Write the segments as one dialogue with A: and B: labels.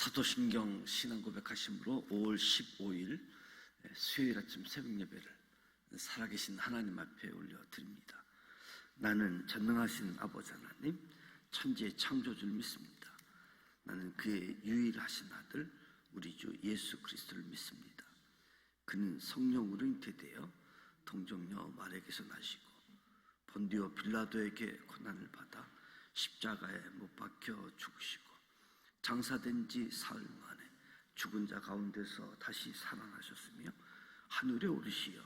A: 사도신경 신앙고백하심으로 5월 15일 수요일 아침 새벽 예배를 살아계신 하나님 앞에 올려드립니다. 나는 전능하신 아버지 하나님, 천지의 창조주를 믿습니다. 나는 그의 유일하신 아들 우리 주 예수 그리스도를 믿습니다. 그는 성령으로 잉태되어 동정녀 마리아에게서 나시고 본디오 빌라도에게 고난을 받아 십자가에 못 박혀 죽으시고 장사된 지 사흘 만에 죽은 자 가운데서 다시 살아나셨으며 하늘에 오르시어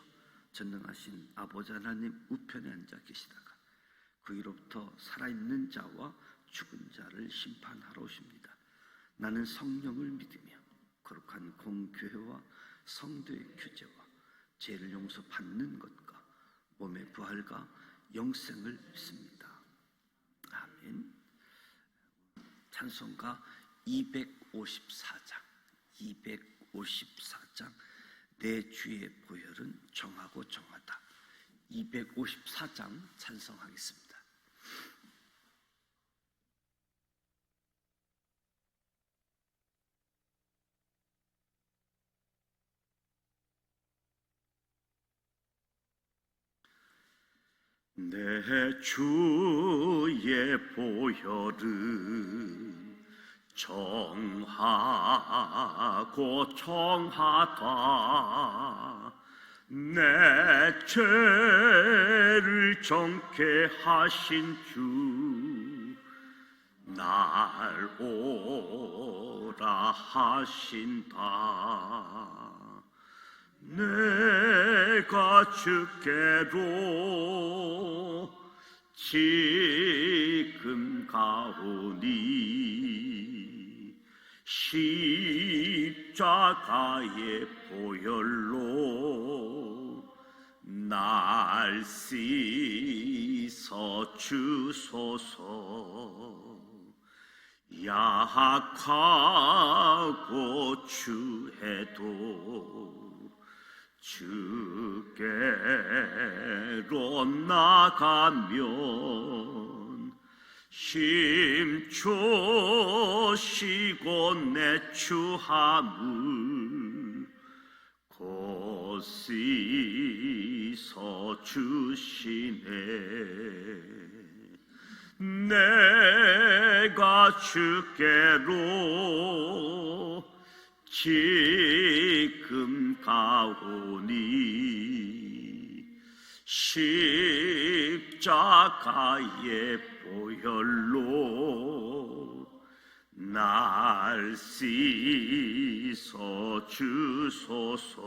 A: 전능하신 아버지 하나님 우편에 앉아 계시다가 그 위로부터 살아있는 자와 죽은 자를 심판하러 오십니다. 나는 성령을 믿으며 거룩한 공교회와 성도의 교제와 죄를 용서받는 것과 몸의 부활과 영생을 믿습니다. 아멘. 찬송가 254장 내 주의 보혈은 정하고 정하다. 254장 찬송하겠습니다. 내 주의 보혈은 정하고 정하다. 내 죄를 정케 하신 주 날 오라 하신다. 내가 주께로 지금 가오니 십자가의 보혈로 날 씻어 주소서. 약하고 추해도 주께로 나가면 힘주시고 내 추함을 곧 씻어 주시네. 내가 주께로 지금 가오니 십자가의 보혈로 날 씻어 주소서.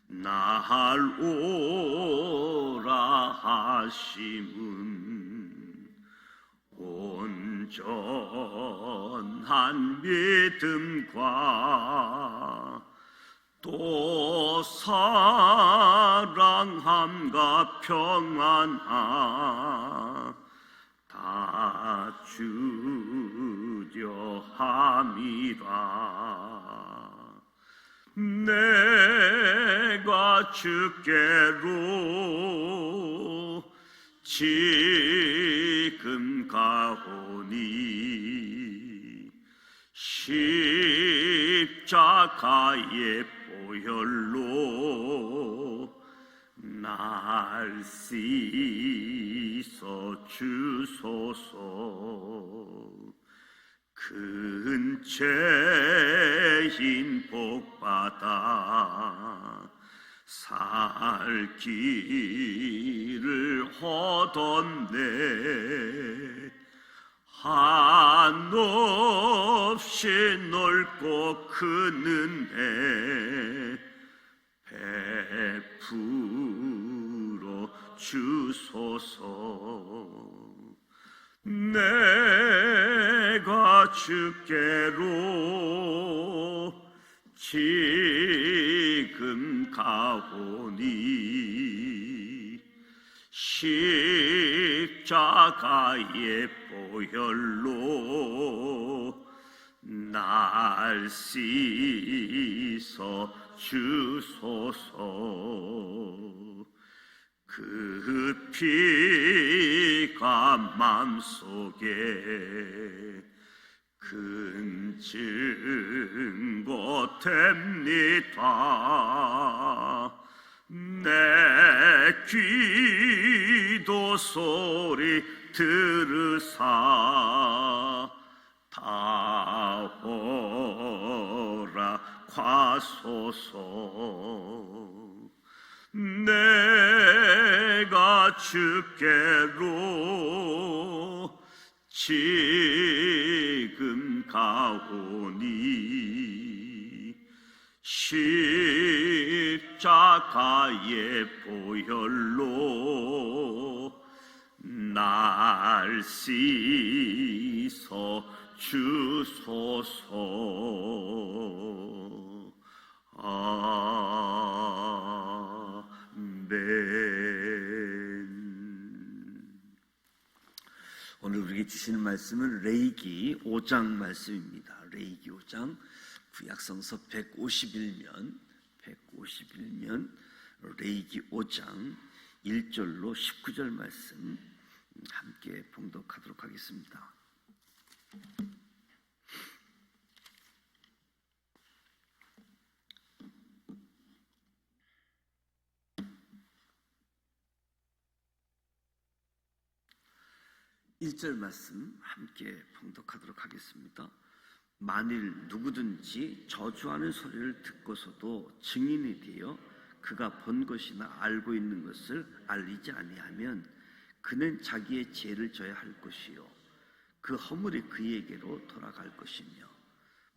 A: 날 오라 하심은 온전한 믿음과 또 사랑함과 평안함 다 주려 함이라. 내가 주께로 지금 가오니 십자가의 보혈로 날 씻어 주소서. 큰 죄인 복받아 살 길을 얻었네. 한없이 넓고 큰 은혜 베풀어 주소서. 내가 주께로 지금 가오니 십자가의 보혈로 날 씻어 주소서. 그 피가 맘속에 큰 증거 됩니다. 내 기도 소리 들으사 다오라 과소서. 내가 주께로 지금 가오니 십자가의 보혈로 날 씻어 주소서. 아멘. 오늘 우리에게 주시는 말씀은 레위기 5장 말씀입니다. 레위기 5장 구약성서 151면 레위기 5장 1절로 19절 말씀 함께 봉독하도록 하겠습니다. 1절 말씀 함께 봉독하도록 하겠습니다. 만일 누구든지 저주하는 소리를 듣고서도 증인이 되어 그가 본 것이나 알고 있는 것을 알리지 아니하면 그는 자기의 죄를 져야 할 것이요 그 허물이 그에게로 돌아갈 것이며,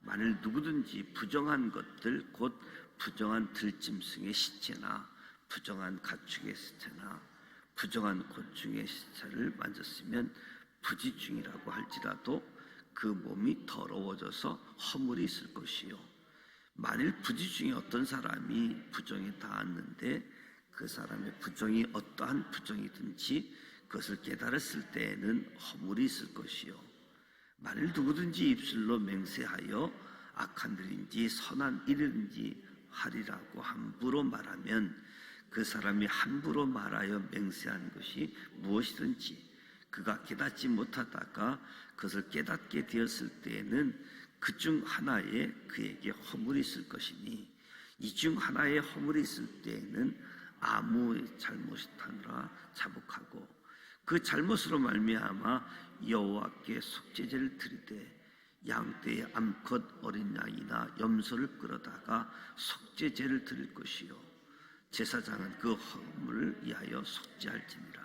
A: 만일 누구든지 부정한 것들 곧 부정한 들짐승의 시체나 부정한 가축의 시체나 부정한 곤충의 시체를 만졌으면 부지중이라고 할지라도 그 몸이 더러워져서 허물이 있을 것이요, 만일 부지중에 어떤 사람이 부정에 닿았는데 그 사람의 부정이 어떠한 부정이든지 그것을 깨달았을 때에는 허물이 있을 것이요, 만일 누구든지 입술로 맹세하여 악한 일인지 선한 일인지 하리라고 함부로 말하면 그 사람이 함부로 말하여 맹세한 것이 무엇이든지 그가 깨닫지 못하다가 그것을 깨닫게 되었을 때에는 그 중 하나에 그에게 허물이 있을 것이니, 이 중 하나에 허물이 있을 때에는 아무 잘못이 타느라 자복하고 그 잘못으로 말미암아 여호와께 속죄제를 드리되 양떼의 암컷 어린 양이나 염소를 끌어다가 속죄제를 드릴 것이요 제사장은 그 허물을 위하여 속죄할지니라.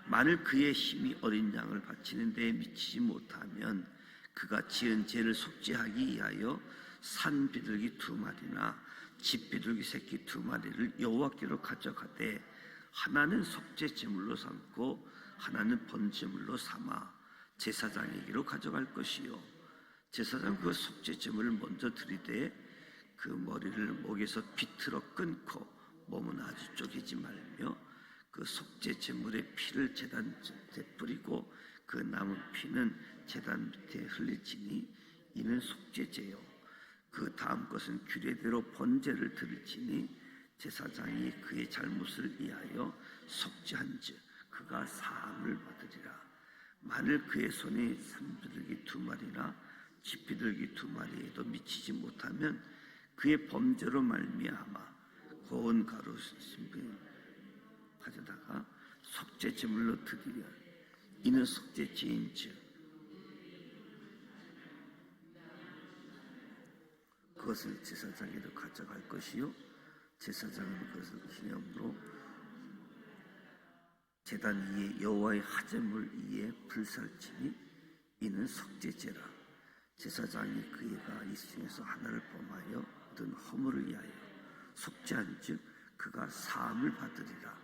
A: 만일 그의 힘이 어린 양을 바치는 데에 미치지 못하면 그가 지은 죄를 속죄하기 위하여 산 비둘기 2마리나 집 비둘기 새끼 2마리를 여호와께로 가져가되 하나는 속죄 제물로 삼고 하나는 번제물로 삼아 제사장에게로 가져갈 것이요 제사장 그 속죄 제물을 먼저 드리되 그 머리를 목에서 비틀어 끊고 몸은 아주 쪼개지 말며 그 속죄 제물의 피를 제단 밑에 뿌리고 그 남은 피는 제단 밑에 흘릴지니 이는 속죄제요. 그 다음 것은 규례대로 번제를 드릴지니 제사장이 그의 잘못을 위하여 속죄한즉 그가 사함을 받으리라. 만일 그의 손에 산비둘기 2마리나 집비둘기 2마리에도 미치지 못하면 그의 범죄로 말미암아 고운 가루 신분 가져다가 속죄 제물로 드리려. 이는 속죄제인즉 그것을 제사장에도 가져갈 것이요 제사장은 그것을 기념으로 제단 위에 여호와의 화제물 위에 불살지니 이는 속죄제라. 제사장이 그가 이 중에서 하나를 범하여 얻은 허물을 위하여 속죄한즉 그가 사함을 받으리라.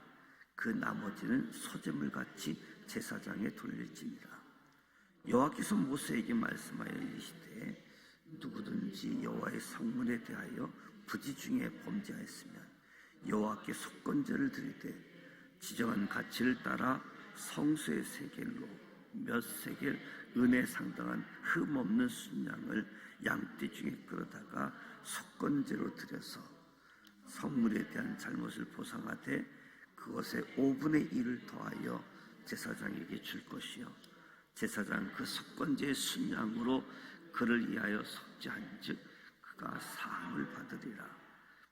A: 그 나머지는 소제물같이 제사장에 돌릴지니라. 여호와께서 모세에게 말씀하여 이르시되 누구든지 여호와의 성문에 대하여 부지중에 범죄하였으면 여호와께 속건제를 드리되 지정한 가치를 따라 성소의 세겔로 몇 세겔 은에 상당한 흠없는 순양을 양떼 중에 끌어다가 속건제로 드려서 성물에 대한 잘못을 보상하되 그것의 5분의 1을 더하여 제사장에게 줄 것이요 제사장 그 속건제의 순양으로 그를 위하여 속죄한즉 그가 사함을 받으리라.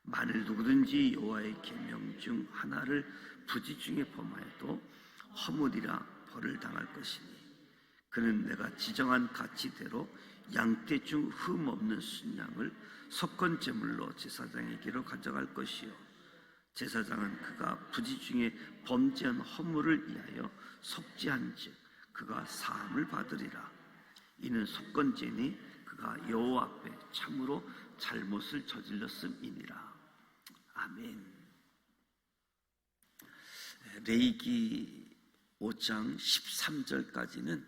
A: 만일 누구든지 여호와의 계명 중 하나를 부지 중에 범하여도 허물이라 벌을 당할 것이니 그는 내가 지정한 가치대로 양떼 중 흠 없는 순양을 속건제물로 제사장에게로 가져갈 것이요 제사장은 그가 부지 중에 범죄한 허물을 위하여 속죄한즉 그가 사함을 받으리라. 이는 속건제니 그가 여호와 앞에 참으로 잘못을 저질렀음이니라. 아멘. 레위기 5장 13절까지는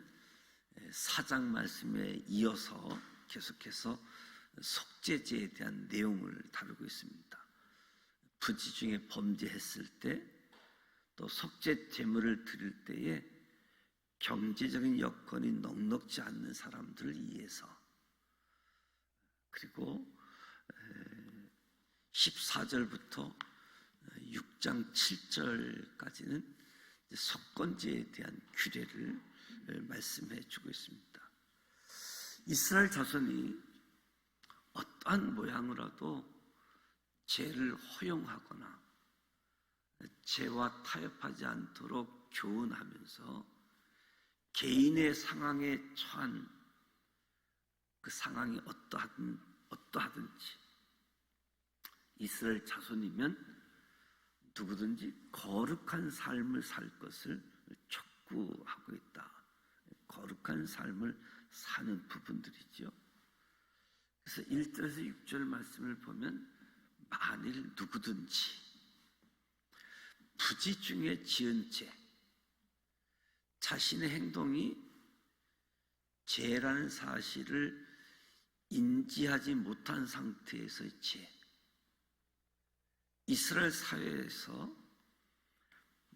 A: 4장 말씀에 이어서 계속해서 속죄제에 대한 내용을 다루고 있습니다. 부지 중에 범죄했을 때, 또 속죄 제물을 드릴 때에 경제적인 여건이 넉넉지 않는 사람들을 위해서, 그리고 14절부터 6장 7절까지는 속건제에 대한 규례를 말씀해 주고 있습니다. 이스라엘 자손이 어떠한 모양으로라도 죄를 허용하거나 죄와 타협하지 않도록 교훈하면서 개인의 상황에 처한 그 상황이 어떠하든지 이스라엘 자손이면 누구든지 거룩한 삶을 살 것을 촉구하고 있다. 거룩한 삶을 사는 부분들이죠. 그래서 1절에서 6절 말씀을 보면 만일 누구든지 부지 중에 지은 죄, 자신의 행동이 죄라는 사실을 인지하지 못한 상태에서의 죄, 이스라엘 사회에서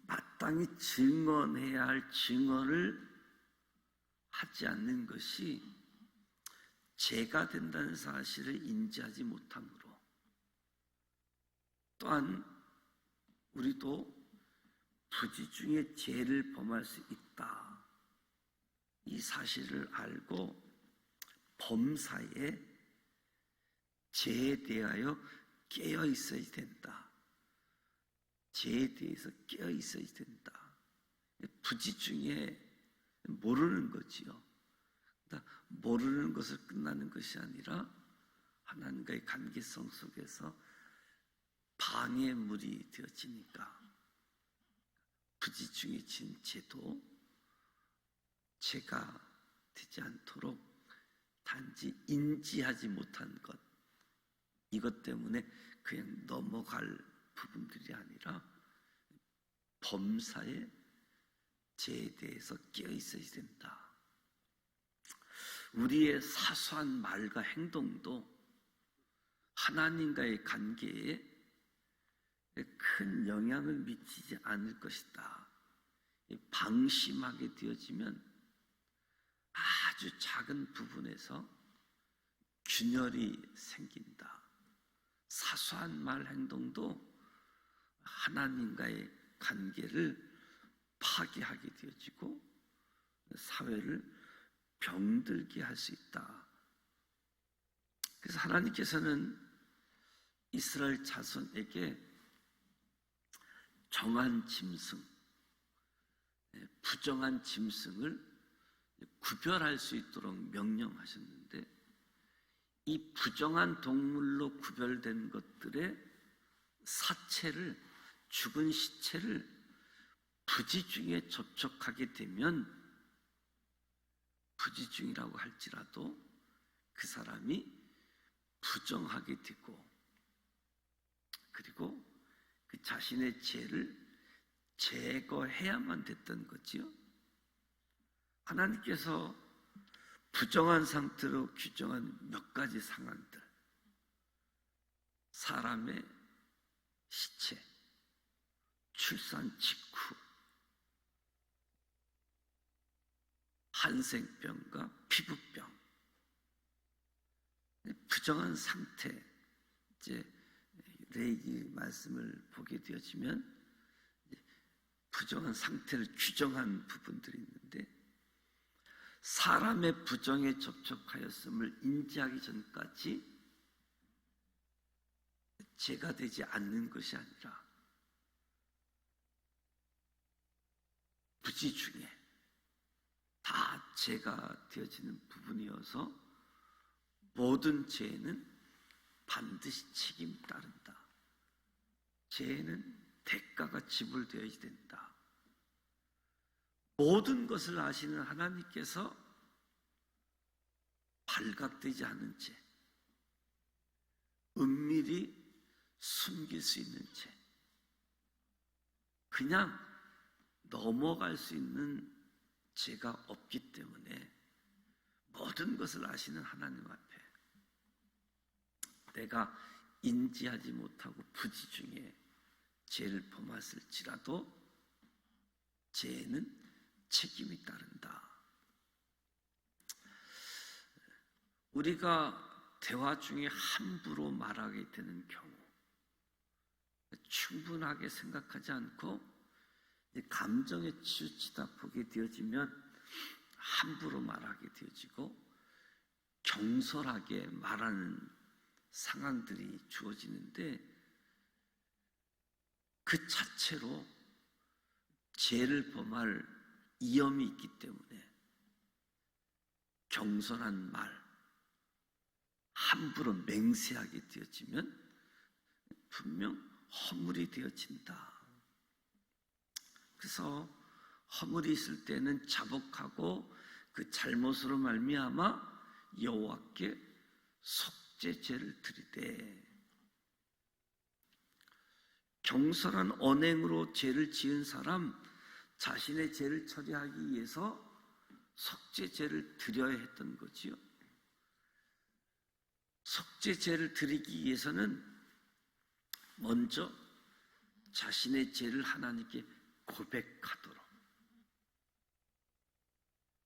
A: 마땅히 증언해야 할 증언을 하지 않는 것이 죄가 된다는 사실을 인지하지 못함으로, 또한 우리도 부지 중에 죄를 범할 수 있다, 이 사실을 알고 범사에 죄에 대하여 깨어 있어야 된다. 죄에 대해서 깨어 있어야 된다. 부지 중에 모르는 거지요. 모르는 것을 끝나는 것이 아니라 하나님과의 관계성 속에서 방해물이 되어지니까 부지 중에 진 죄도 죄가 되지 않도록 단지 인지하지 못한 것, 이것 때문에 그냥 넘어갈 부분들이 아니라 범사의 죄에 대해서 깨어 있어야 된다. 우리의 사소한 말과 행동도 하나님과의 관계에 큰 영향을 미치지 않을 것이다. 방심하게 되어지면 아주 작은 부분에서 균열이 생긴다. 사소한 말 행동도 하나님과의 관계를 파괴하게 되어지고 사회를 병들게 할 수 있다. 그래서 하나님께서는 이스라엘 자손에게 정한 짐승, 부정한 짐승을 구별할 수 있도록 명령하셨는데, 이 부정한 동물로 구별된 것들의 사체를, 죽은 시체를 부지 중에 접촉하게 되면, 부지 중이라고 할지라도 그 사람이 부정하게 되고, 그리고 그 자신의 죄를 제거해야만 됐던 거지요. 하나님께서 부정한 상태로 규정한 몇 가지 상황들, 사람의 시체, 출산 직후, 한생병과 피부병, 부정한 상태, 이제 레위기 말씀을 보게 되어지면 부정한 상태를 규정한 부분들이 있는데, 사람의 부정에 접촉하였음을 인지하기 전까지 죄가 되지 않는 것이 아니라 부지 중에 다 죄가 되어지는 부분이어서 모든 죄는 반드시 책임이 따른다. 죄는 대가가 지불되어야 된다. 모든 것을 아시는 하나님께서 발각되지 않은 죄, 은밀히 숨길 수 있는 죄, 그냥 넘어갈 수 있는 죄가 없기 때문에 모든 것을 아시는 하나님 앞에 내가 인지하지 못하고 부지 중에 죄를 범했을지라도 죄는 책임이 따른다. 우리가 대화 중에 함부로 말하게 되는 경우, 충분하게 생각하지 않고 감정에 치우치다 보게 되어지면 함부로 말하게 되어지고 경솔하게 말하는 상황들이 주어지는데 그 자체로 죄를 범할 위험이 있기 때문에 경솔한 말, 함부로 맹세하게 되어지면 분명 허물이 되어진다. 그래서 허물이 있을 때는 자복하고 그 잘못으로 말미암아 여호와께 속죄제를 드리되, 경솔한 언행으로 죄를 지은 사람 자신의 죄를 처리하기 위해서 속죄제를 드려야 했던 거지요. 속죄제를 드리기 위해서는 먼저 자신의 죄를 하나님께 고백하도록,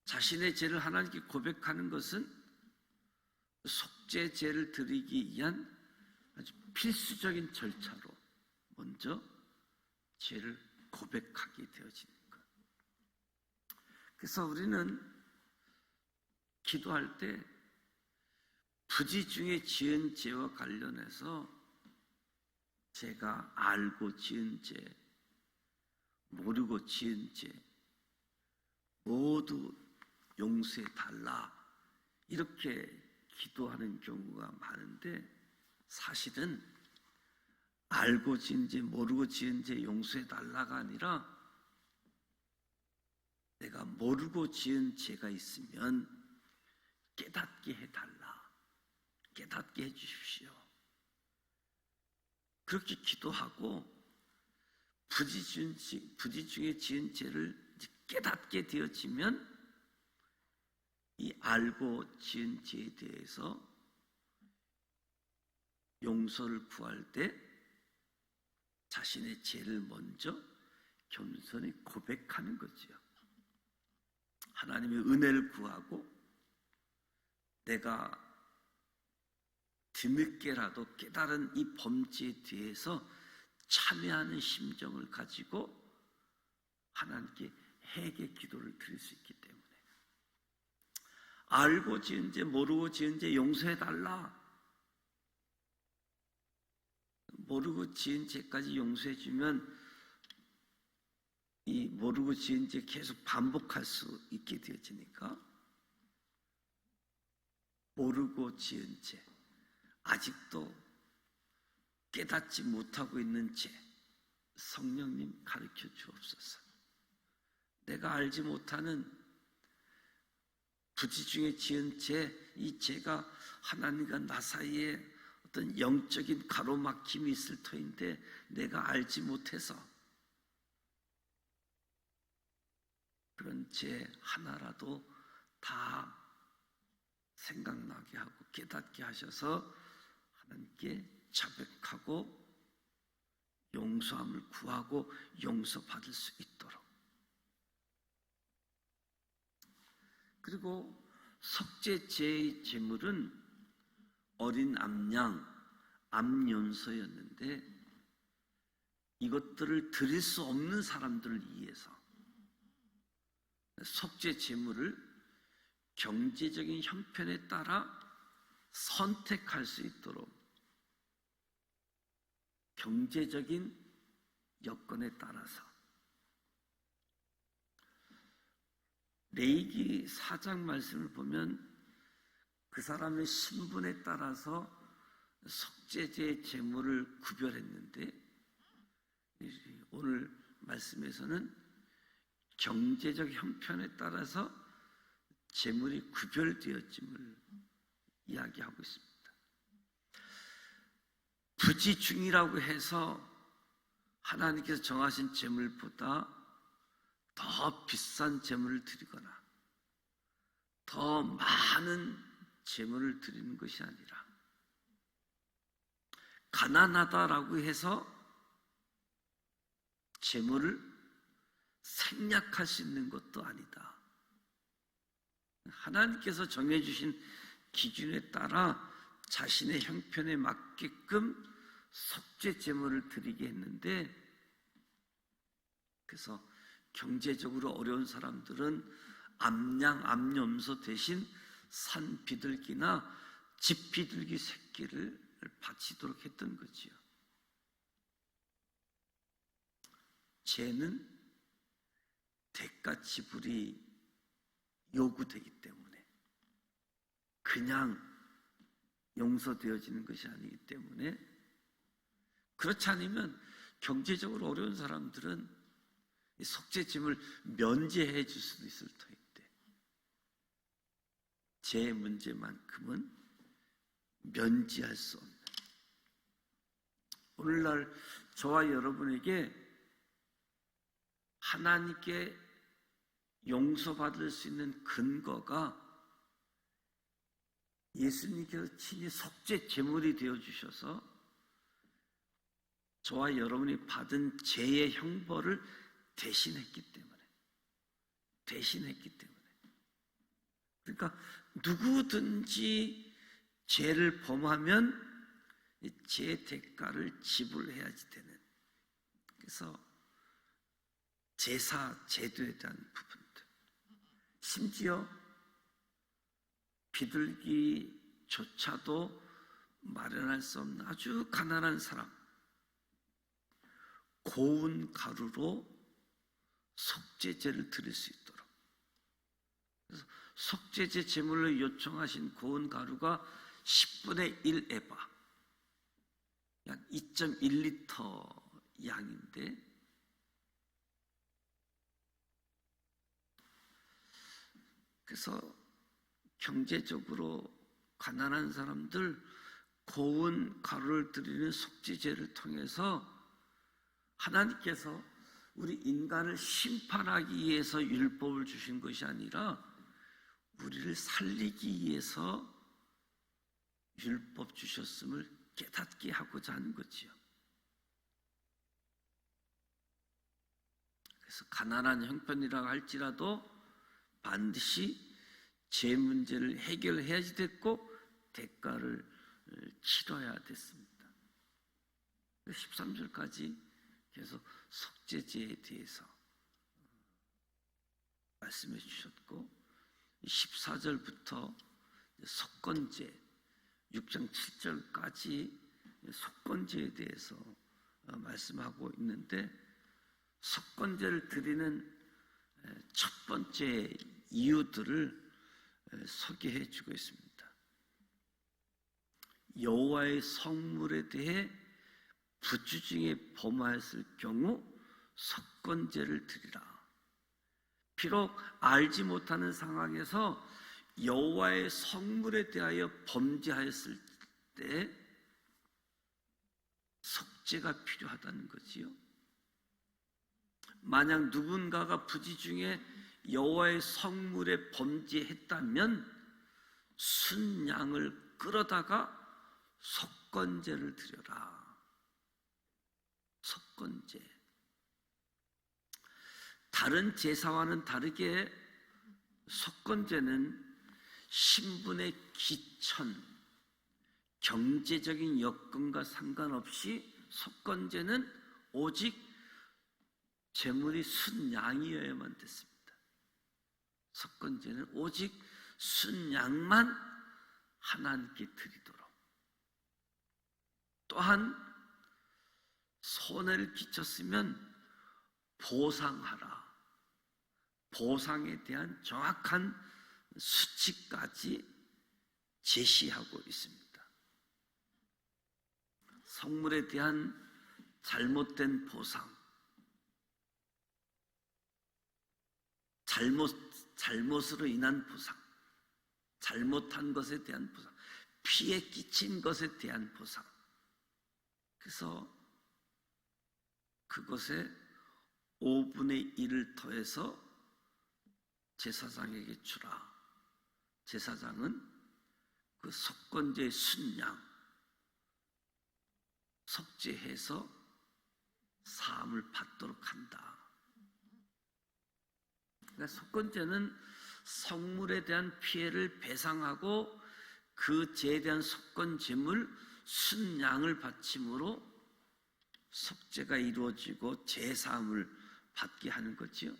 A: 자신의 죄를 하나님께 고백하는 것은 속죄제를 드리기 위한 아주 필수적인 절차로 먼저 죄를 고백하게 되어지는 것. 그래서 우리는 기도할 때 부지 중에 지은 죄와 관련해서 제가 알고 지은 죄, 모르고 지은 죄 모두 용서해 달라, 이렇게 기도하는 경우가 많은데, 사실은 알고 지은 죄, 모르고 지은 죄 용서해 달라가 아니라 내가 모르고 지은 죄가 있으면 깨닫게 해달라, 깨닫게 해주십시오. 그렇게 기도하고 부지 중에 지은 죄를 깨닫게 되어지면 이 알고 지은 죄에 대해서 용서를 구할 때 자신의 죄를 먼저 겸손히 고백하는 거지요. 하나님의 은혜를 구하고 내가 뒤늦게라도 깨달은 이 범죄에 대해서 참회하는 심정을 가지고 하나님께 회개 기도를 드릴 수 있기 때문에, 알고 지은 죄, 모르고 지은 죄 용서해달라, 모르고 지은 죄까지 용서해주면 이 모르고 지은 죄 계속 반복할 수 있게 되어지니까, 모르고 지은 죄, 아직도 깨닫지 못하고 있는 죄, 성령님 가르쳐 주옵소서. 내가 알지 못하는 부지 중에 지은 죄, 이 죄가 하나님과 나 사이에 어떤 영적인 가로막힘이 있을 터인데 내가 알지 못해서 그런 죄 하나라도 다 생각나게 하고 깨닫게 하셔서 하나님께 자백하고 용서함을 구하고 용서받을 수 있도록. 그리고 속죄제의 제물은 어린 암양, 암연소였는데 이것들을 드릴 수 없는 사람들을 위해서 속죄 제물을 경제적인 형편에 따라 선택할 수 있도록, 경제적인 여건에 따라서. 레위기 4장 말씀을 보면 그 사람의 신분에 따라서 속죄제의 제물을 구별했는데, 오늘 말씀에서는 경제적 형편에 따라서 제물이 구별되었음을 이야기하고 있습니다. 부지중이라고 해서 하나님께서 정하신 제물보다 더 비싼 제물을 드리거나 더 많은 제물을 드리는 것이 아니라, 가난하다라고 해서 제물을 생략할 수 있는 것도 아니다. 하나님께서 정해주신 기준에 따라 자신의 형편에 맞게끔 속죄 제물을 드리게 했는데, 그래서 경제적으로 어려운 사람들은 암양, 암염소 대신 산 비둘기나 집 비둘기 새끼를 바치도록 했던 거지요. 죄는 대가 지불이 요구되기 때문에, 그냥 용서되어지는 것이 아니기 때문에, 그렇지 않으면 경제적으로 어려운 사람들은 이 속죄짐을 면제해 줄 수도 있을 터인데, 제 문제만큼은 면제할 수 없는, 오늘날 저와 여러분에게 하나님께 용서받을 수 있는 근거가 예수님께서 친히 속죄 제물이 되어주셔서 저와 여러분이 받은 죄의 형벌을 대신했기 때문에. 그러니까 누구든지 죄를 범하면 죄 대가를 지불해야지 되는, 그래서 제사 제도에 대한 부분들, 심지어 비둘기조차도 마련할 수 없는 아주 가난한 사람, 고운 가루로 속죄제를 드릴 수 있도록, 그래서 속죄제 제물을 요청하신 고운 가루가 10분의 1 에바, 약 2.1리터 양인데, 그래서 경제적으로 가난한 사람들 고운 가루를 드리는 속죄제를 통해서 하나님께서 우리 인간을 심판하기 위해서 율법을 주신 것이 아니라 우리를 살리기 위해서 율법 주셨음을 깨닫게 하고자 하는 거지요. 그래서 가난한 형편이라고 할지라도 반드시 죄 문제를 해결해야지 됐고 대가를 치러야 됐습니다. 13절까지 계속 속죄제에 대해서 말씀해 주셨고, 14절부터 속건제, 6장 7절까지 속건제에 대해서 말씀하고 있는데, 속건제를 드리는 첫 번째 이유들을 소개해 주고 있습니다. 여호와의 성물에 대해 부주중에 범하였을 경우 속건제를 드리라. 비록 알지 못하는 상황에서 여호와의 성물에 대하여 범죄하였을 때 속죄가 필요하다는 거지요. 만약 누군가가 부지중에 여호와의 성물에 범죄했다면 순양을 끌어다가 속건제를 드려라. 속건제. 다른 제사와는 다르게 속건제는 신분의 기천, 경제적인 여건과 상관없이 속건제는 오직 제물이 순양이어야만 됐습니다. 속건제는 오직 순양만 하나님께 드리도록, 또한 손해를 끼쳤으면 보상하라, 보상에 대한 정확한 수치까지 제시하고 있습니다. 성물에 대한 잘못된 보상, 잘못으로 인한 보상, 잘못한 것에 대한 보상, 피해 끼친 것에 대한 보상. 그래서 그것에 5분의 1을 더해서 제사장에게 주라. 제사장은 그 속건제의 순양 속죄해서 사함을 받도록 한다. 그러니까 속건제는 성물에 대한 피해를 배상하고 그 죄에 대한 속건 제물 순양을 바침으로 속죄가 이루어지고 제사함을 받게 하는 거지요.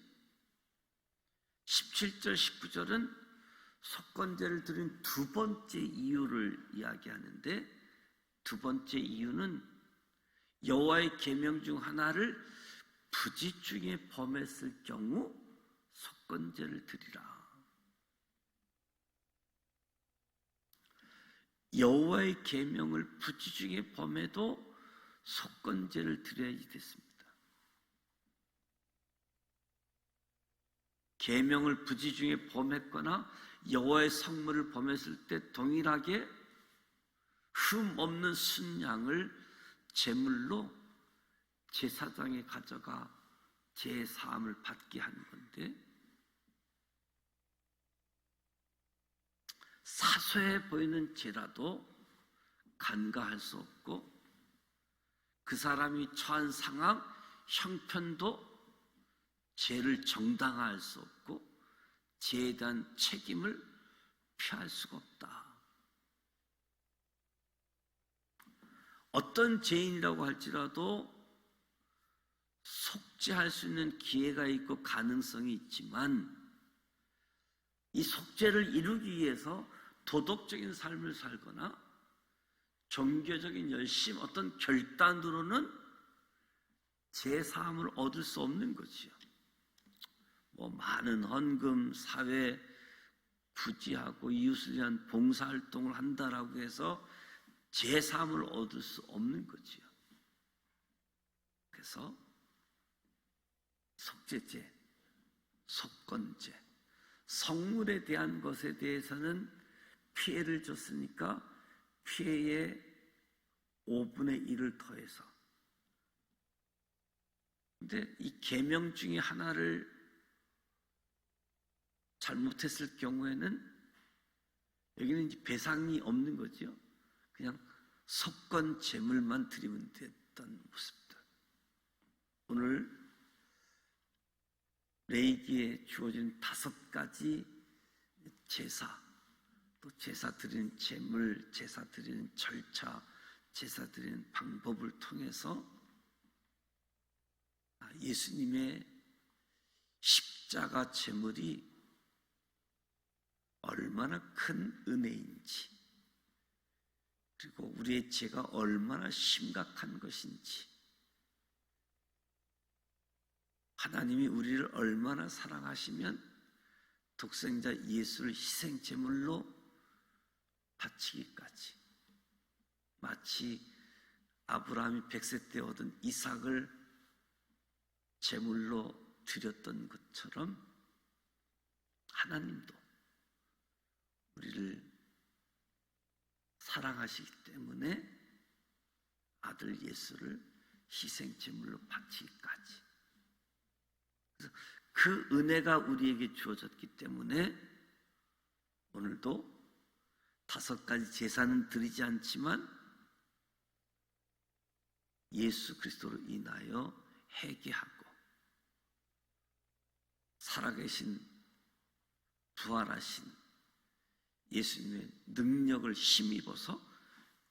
A: 17절 19절은 속건제를 드린 두 번째 이유를 이야기하는데, 두 번째 이유는 여호와의 계명 중 하나를 부지 중에 범했을 경우 속건제를 드리라. 여호와의 계명을 부지 중에 범해도 속건제를 드려야지 됐습니다. 계명을 부지 중에 범했거나 여호와의 성물을 범했을 때 동일하게 흠 없는 순양을 제물로 제사장에 가져가 제사함을 받게 하는 건데, 사소해 보이는 죄라도 간과할 수 없고 그 사람이 처한 상황, 형편도 죄를 정당화할 수 없고 죄에 대한 책임을 피할 수가 없다. 어떤 죄인이라고 할지라도 속죄할 수 있는 기회가 있고 가능성이 있지만, 이 속죄를 이루기 위해서 도덕적인 삶을 살거나 종교적인 열심, 어떤 결단으로는 제사함을 얻을 수 없는 거지요. 많은 헌금, 사회 부지하고 이웃을 위한 봉사활동을 한다라고 해서 제사함을 얻을 수 없는 거지요. 그래서 속죄제, 속건제, 성물에 대한 것에 대해서는 피해를 줬으니까 피해의 5분의 1을 더해서, 근데 이 계명 중에 하나를 잘못했을 경우에는 여기는 이제 배상이 없는 거죠. 그냥 속건 제물만 드리면 됐던 모습들. 오늘 레위기에 주어진 5가지 제사, 또 제사 드리는 제물, 제사 드리는 절차, 제사 드리는 방법을 통해서 예수님의 십자가 제물이 얼마나 큰 은혜인지, 그리고 우리의 죄가 얼마나 심각한 것인지, 하나님이 우리를 얼마나 사랑하시면 독생자 예수를 희생 제물로 바치기까지, 마치 아브라함이 100세 때 얻은 이삭을 제물로 드렸던 것처럼 하나님도 우리를 사랑하시기 때문에 아들 예수를 희생 제물로 바치기까지, 그래서 그 은혜가 우리에게 주어졌기 때문에 오늘도 5가지 제사는 드리지 않지만 예수 그리스도로 인하여 회개하고 살아계신 부활하신 예수님의 능력을 힘입어서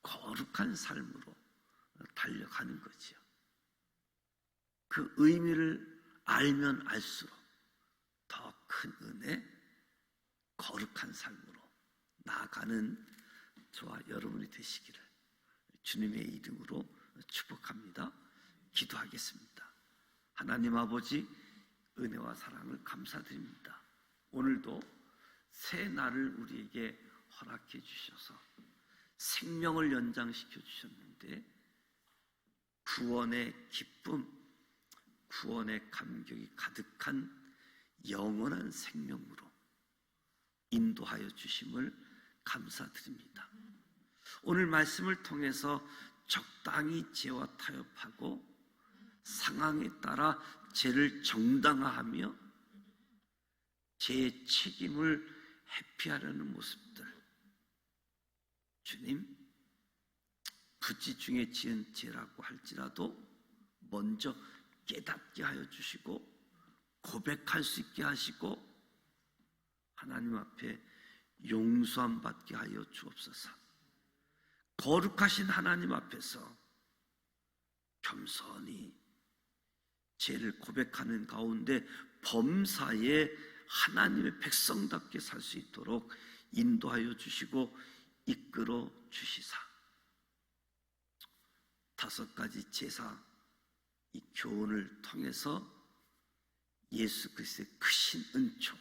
A: 거룩한 삶으로 달려가는 거지요. 그 의미를 알면 알수록 더 큰 은혜, 거룩한 삶으로 나아가는 저와 여러분이 되시기를 주님의 이름으로 축복합니다. 기도하겠습니다. 하나님 아버지, 은혜와 사랑을 감사드립니다. 오늘도 새 날을 우리에게 허락해 주셔서 생명을 연장시켜 주셨는데 구원의 기쁨, 구원의 감격이 가득한 영원한 생명으로 인도하여 주심을 감사드립니다. 오늘 말씀을 통해서 적당히 죄와 타협하고 상황에 따라 죄를 정당화하며 죄의 책임을 회피하려는 모습들, 주님, 부지 중에 지은 죄라고 할지라도 먼저 깨닫게 하여 주시고 고백할 수 있게 하시고 하나님 앞에 용서함 받게 하여 주옵소서. 거룩하신 하나님 앞에서 겸손히 죄를 고백하는 가운데 범사에 하나님의 백성답게 살 수 있도록 인도하여 주시고 이끌어 주시사 5가지 제사 이 교훈을 통해서 예수 그리스도의 크신 은총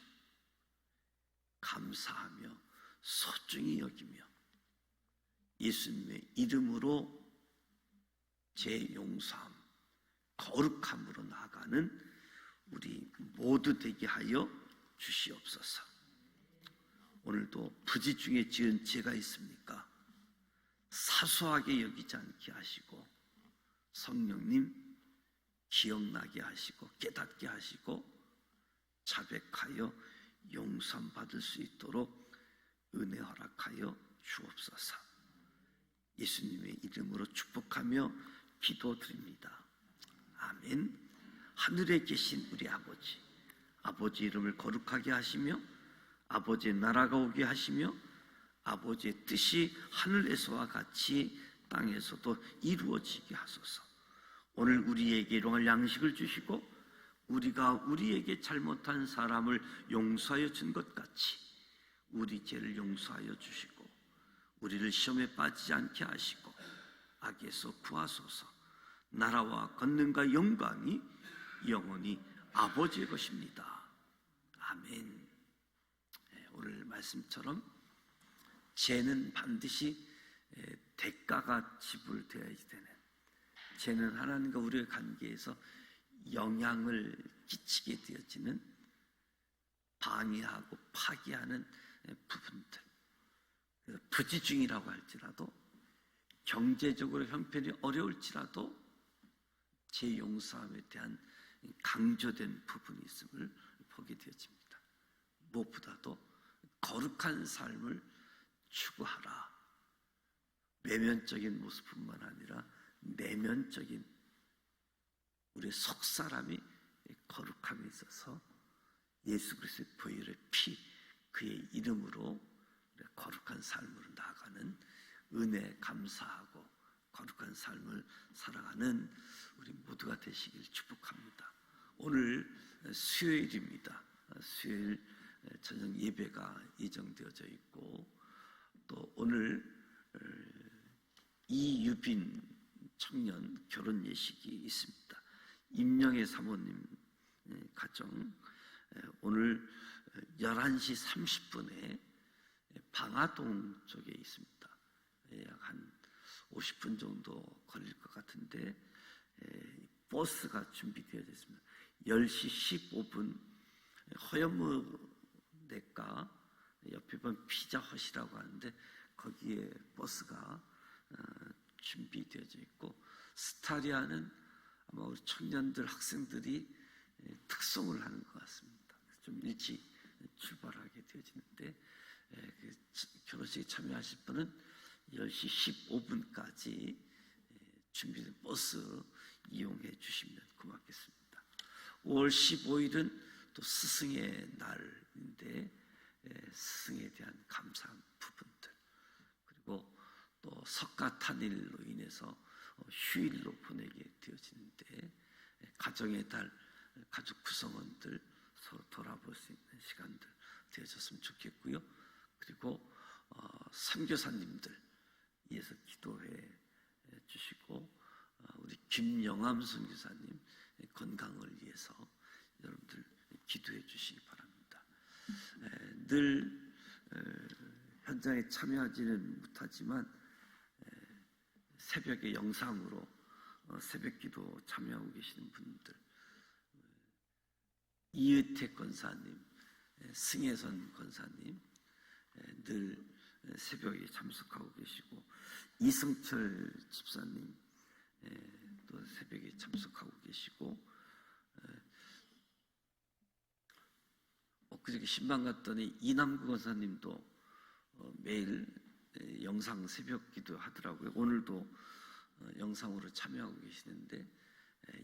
A: 감사하며 소중히 여기며 예수님의 이름으로 죄 용서함, 거룩함으로 나아가는 우리 모두 되게 하여 주시옵소서. 오늘도 부지 중에 지은 죄가 있습니까? 사소하게 여기지 않게 하시고 성령님 기억나게 하시고 깨닫게 하시고 자백하여 용서함 받을 수 있도록 은혜 허락하여 주옵소서. 예수님의 이름으로 축복하며 기도드립니다. 아멘. 하늘에 계신 우리 아버지, 아버지 이름을 거룩하게 하시며 아버지의 나라가 오게 하시며 아버지의 뜻이 하늘에서와 같이 땅에서도 이루어지게 하소서. 오늘 우리에게 일용할 양식을 주시고 우리가 우리에게 잘못한 사람을 용서하여 준 것 같이 우리 죄를 용서하여 주시고 우리를 시험에 빠지지 않게 하시고 악에서 구하소서. 나라와 권능과 영광이 영원히 아버지의 것입니다. 아멘. 오늘 말씀처럼 죄는 반드시 대가가 지불되어야 되는, 죄는 하나님과 우리의 관계에서 영향을 끼치게 되어지는 방해하고 파괴하는 부분들, 부지중이라고 할지라도 경제적으로 형편이 어려울지라도 제 용서함에 대한 강조된 부분이 있음을 보게 되어집니다. 무엇보다도 거룩한 삶을 추구하라. 외면적인 모습뿐만 아니라 내면적인 우리의 속사람이 거룩함에 있어서 예수 그리스도의 보혈의 피, 그의 이름으로 거룩한 삶으로 나아가는 은혜 감사하고 거룩한 삶을 살아가는 우리 모두가 되시길 축복합니다. 오늘 수요일입니다. 수요일 저녁 예배가 예정되어져 있고 또 오늘 이유빈 청년 결혼 예식이 있습니다. 임영애 사모님 가정 오늘 11시 30분에 방화동 쪽에 있습니다. 약 한 50분 정도 걸릴 것 같은데 버스가 준비되어져 있습니다. 10시 15분 허연무 내과 옆에 보면 피자헛이라고 하는데 거기에 버스가 준비되어져 있고 스타리아는 아마 우리 청년들 학생들이 특송을 하는 것 같습니다. 좀 일찍 출발하게 되어지는데 결혼식에 참여하실 분은 10시 15분까지 준비된 버스 이용해 주시면 고맙겠습니다. 5월 15일은 또 스승의 날인데 스승에 대한 감사한 부분들, 그리고 또 석가탄일로 인해서 휴일로 보내게 되어지는데 가정의 달, 가족 구성원들 서로 돌아볼 수 있는 시간들 되어졌으면 좋겠고요. 그리고 선교사님들 위해서 기도해 주시고, 우리 김영암 선교사님 건강을 위해서 여러분들 기도해 주시기 바랍니다. 늘 현장에 참여하지는 못하지만 새벽에 영상으로 새벽기도 참여하고 계시는 분들, 이의택 권사님, 승혜선 권사님 늘 새벽에 참석하고 계시고, 이승철 집사님 또 새벽에 참석하고 계시고, 그저께 신방 갔더니 이남구 권사님도 매일 영상 새벽기도 하더라고요. 오늘도 영상으로 참여하고 계시는데,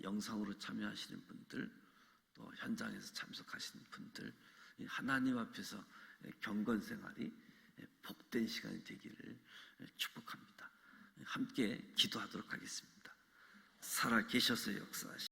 A: 영상으로 참여하시는 분들, 또 현장에서 참석하시는 분들, 하나님 앞에서 경건 생활이 복된 시간이 되기를 축복합니다. 함께 기도하도록 하겠습니다. 살아 계셔서 역사하시